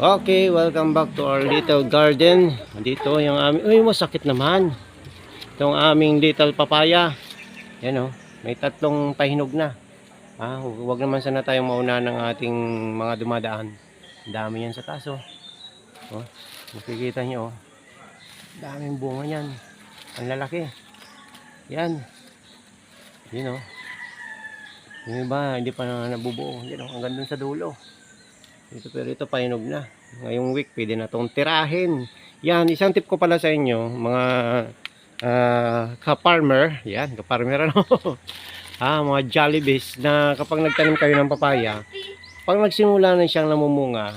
Okay, welcome back to our little garden. Dito yung aming, uy, masakit naman. Itong aming little papaya. Yan may tatlong pahinog na. Huwag naman sana tayong mauna ng ating mga dumadaan. Dami yan sa taas, makikita nyo, daming bunga yan. Ang lalaki. Yan. Yun, yung iba, hindi pa nabubuo. Yan, hanggang dun sa dulo. Pero ito pahinog na. Ngayong week pwede na itong tirahin. Yan, isang tip ko pala sa inyo, mga ka-farmer. Yan, ka-farmer mga Jollibees na kapag nagtanim kayo ng papaya, pag nagsimula na siyang namumunga,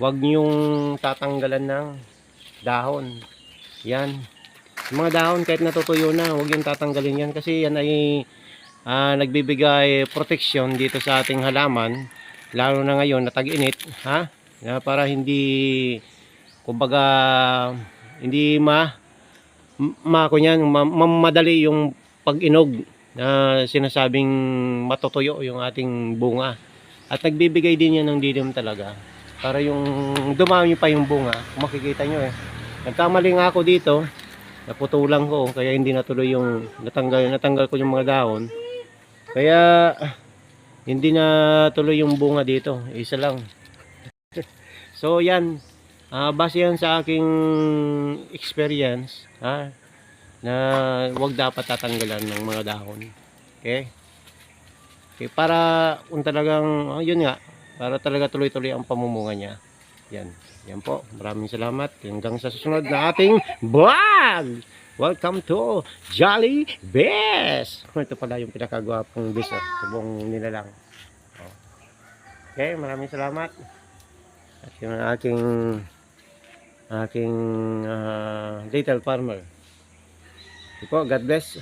wag niyong tatanggalan ng dahon. Yan. Yung mga dahon kahit natutuyo na, wag yung tatanggalin yan kasi yan ay nagbibigay protection dito sa ating halaman. Lalo na ngayon na tag-init, na para hindi, kumbaga, hindi mamadali yung pag-inog na sinasabing matutuyo yung ating bunga. At nagbibigay din yan ng dilim talaga para yung dumami pa yung bunga. Kung makikita nyo nagkamali nga ako dito, naputulang ko kaya hindi natuloy yung natanggal ko yung mga dahon. Kaya hindi na tuloy yung bunga dito, isa lang. So yan, base yan sa aking experience, na wag dapat tatanggalan ng mga dahon. Okay? Para kung talagang, yun nga, para talaga tuloy-tuloy ang pamumunga niya. Yan po, maraming salamat. Hanggang sa susunod na ating vlog! Welcome to Jollibees! Ito pala yung pinakagwapong bees sa buong nilalang. Okay, maraming salamat. At yung aking little farmer. Ito po, God bless.